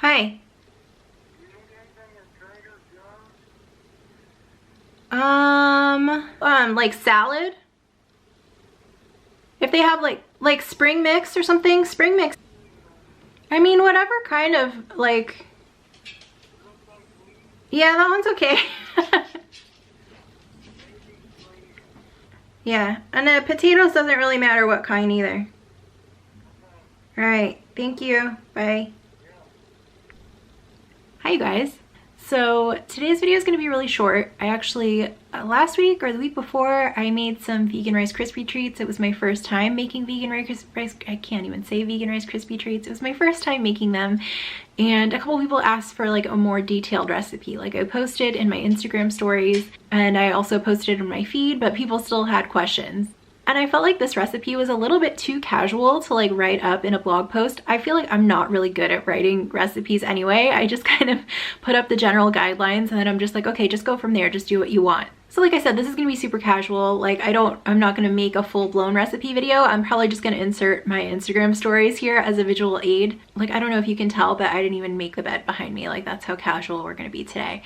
Hi. Like salad? If they have like spring mix or something, spring mix. I mean, whatever kind of like, yeah, that one's okay. Yeah, and the potatoes doesn't really matter what kind either. All right, thank you, bye. Hi you guys. So today's video is going to be really short. I actually, last week or the week before, I made some vegan Rice Krispie treats. It was my first time making vegan rice, I can't even say vegan Rice Krispie treats. It was my first time making them. And a couple people asked for like a more detailed recipe. Like I posted in my Instagram stories and I also posted in my feed, but people still had questions. And I felt like this recipe was a little bit too casual to like write up in a blog post. I feel like I'm not really good at writing recipes anyway. I just kind of put up the general guidelines and then I'm just like, okay, just go from there, just do what you want. So like I said, this is gonna be super casual. Like I'm not gonna make a full-blown recipe video. I'm probably just gonna insert my Instagram stories here as a visual aid. Like, I don't know if you can tell, but I didn't even make the bed behind me. Like, that's how casual we're gonna be today.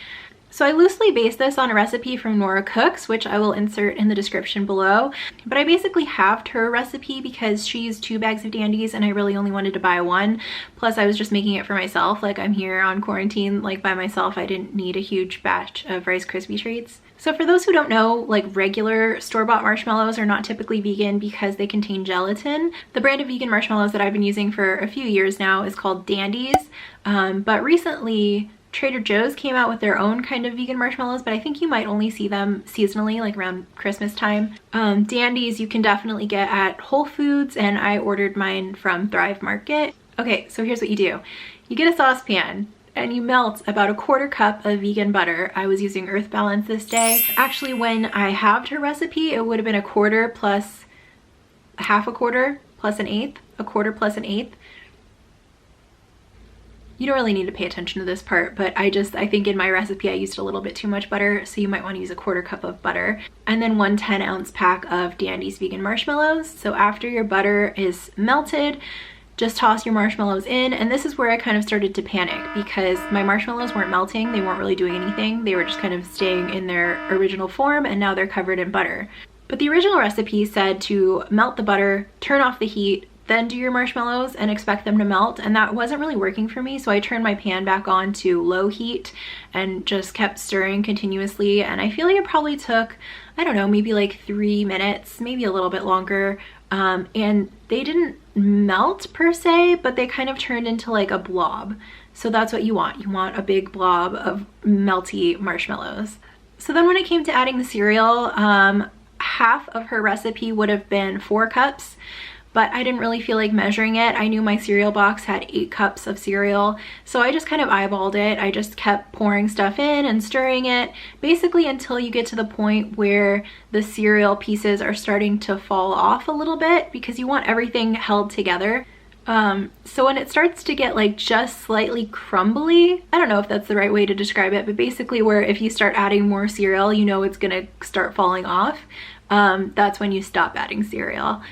So I loosely based this on a recipe from Nora Cooks, which I will insert in the description below. But I basically halved her recipe because she used 2 bags of dandies and I really only wanted to buy 1. Plus I was just making it for myself. Like, I'm here on quarantine, like by myself. I didn't need a huge batch of Rice Krispie treats. So for those who don't know, like regular store-bought marshmallows are not typically vegan because they contain gelatin. The brand of vegan marshmallows that I've been using for a few years now is called Dandies. But recently, Trader Joe's came out with their own kind of vegan marshmallows, but I think you might only see them seasonally, like around Christmas time. Dandies you can definitely get at Whole Foods, and I ordered mine from Thrive Market. Okay, so here's what you do. You get a saucepan and you melt about 1/4 cup of vegan butter. I was using Earth Balance this day. Actually, when I halved her recipe, it would have been 1/4 plus 1/2 plus 1/8, 1/4 plus 1/8. You don't really need to pay attention to this part, but I think in my recipe I used a little bit too much butter, so you might want to use 1/4 cup of butter. And then 1 10-ounce pack of Dandies vegan marshmallows. So after your butter is melted, just toss your marshmallows in, and this is where I kind of started to panic because my marshmallows weren't melting, they weren't really doing anything, they were just kind of staying in their original form, and now they're covered in butter. But the original recipe said to melt the butter, turn off the heat, then do your marshmallows and expect them to melt, and that wasn't really working for me, so I turned my pan back on to low heat and just kept stirring continuously, and I feel like it probably took, I don't know, maybe like 3 minutes, maybe a little bit longer, and they didn't melt per se, but they kind of turned into like a blob. So that's what you want. You want a big blob of melty marshmallows. So then when it came to adding the cereal, half of her recipe would have been 4 cups, but I didn't really feel like measuring it. I knew my cereal box had 8 cups of cereal, so I just kind of eyeballed it. I just kept pouring stuff in and stirring it, basically until you get to the point where the cereal pieces are starting to fall off a little bit, because you want everything held together. So when it starts to get like just slightly crumbly, I don't know if that's the right way to describe it, but basically where if you start adding more cereal, you know it's gonna start falling off, that's when you stop adding cereal.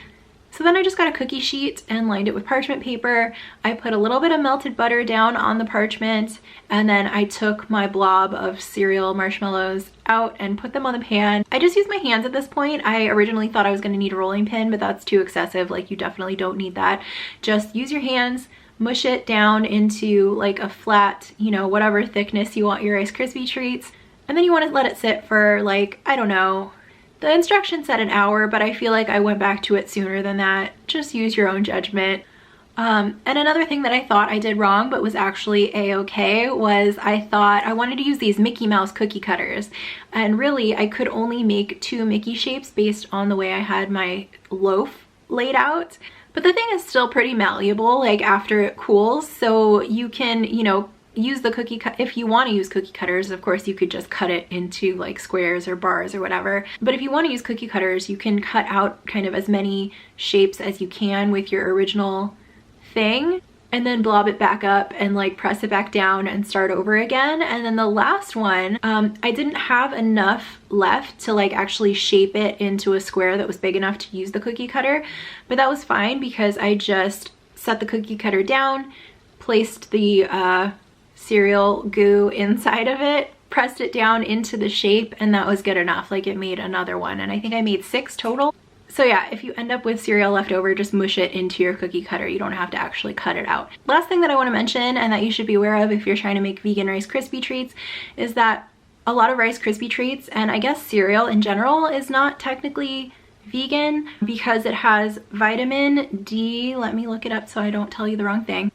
So then I just got a cookie sheet and lined it with parchment paper. I put a little bit of melted butter down on the parchment, and then I took my blob of cereal marshmallows out and put them on the pan. I just used my hands at this point. I originally thought I was gonna need a rolling pin, but that's too excessive. Like, you definitely don't need that. Just use your hands, mush it down into like a flat, you know, whatever thickness you want your Rice Krispie treats. And then you wanna let it sit for like, I don't know, the instructions said an hour, but I feel like I went back to it sooner than that. Just use your own judgment. And another thing that I thought I did wrong, but was actually a-okay, was I thought I wanted to use these Mickey Mouse cookie cutters. And really, I could only make 2 Mickey shapes based on the way I had my loaf laid out. But the thing is still pretty malleable, like after it cools, so you can, you know, use the cookie cut. If you want to use cookie cutters, of course you could just cut it into like squares or bars or whatever, but if you want to use cookie cutters, you can cut out kind of as many shapes as you can with your original thing, and then blob it back up and like press it back down and start over again. And then the last one, I didn't have enough left to like actually shape it into a square that was big enough to use the cookie cutter, but that was fine because I just set the cookie cutter down, placed the cereal goo inside of it, pressed it down into the shape, and that was good enough. Like, it made another one, and I think I made 6 total. So yeah, if you end up with cereal left over, just mush it into your cookie cutter. You don't have to actually cut it out. Last thing that I want to mention, and that you should be aware of if you're trying to make vegan Rice Krispie treats, is that a lot of Rice Krispie treats, and I guess cereal in general, is not technically vegan because it has vitamin D. Let me look it up so I don't tell you the wrong thing.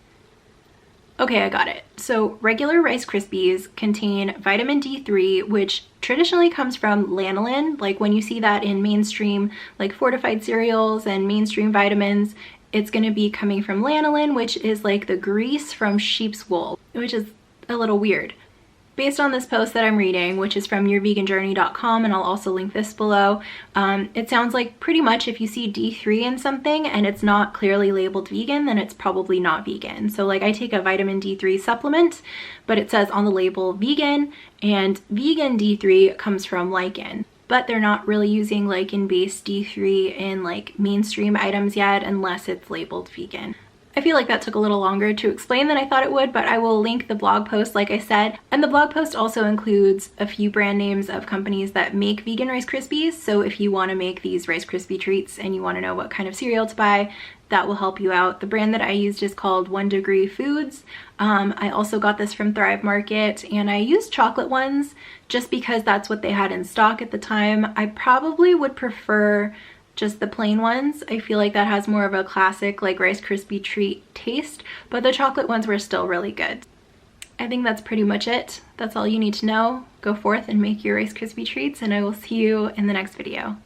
Okay, I got it. So regular Rice Krispies contain vitamin D3, which traditionally comes from lanolin. Like, when you see that in mainstream, like, fortified cereals and mainstream vitamins, it's going to be coming from lanolin, which is like the grease from sheep's wool, which is a little weird. Based on this post that I'm reading, which is from yourveganjourney.com, and I'll also link this below, it sounds like pretty much if you see D3 in something and it's not clearly labeled vegan, then it's probably not vegan. So like, I take a vitamin D3 supplement, but it says on the label vegan, and vegan D3 comes from lichen. But they're not really using lichen-based D3 in like mainstream items yet unless it's labeled vegan. I feel like that took a little longer to explain than I thought it would, but I will link the blog post like I said. And the blog post also includes a few brand names of companies that make vegan Rice Krispies. So if you want to make these Rice Krispie treats and you want to know what kind of cereal to buy, that will help you out. The brand that I used is called 1 Degree Foods. I also got this from Thrive Market, and I used chocolate ones just because that's what they had in stock at the time. I probably would prefer just the plain ones. I feel like that has more of a classic like Rice Krispie treat taste, but the chocolate ones were still really good. I think that's pretty much it. That's all you need to know. Go forth and make your Rice Krispie treats, and I will see you in the next video.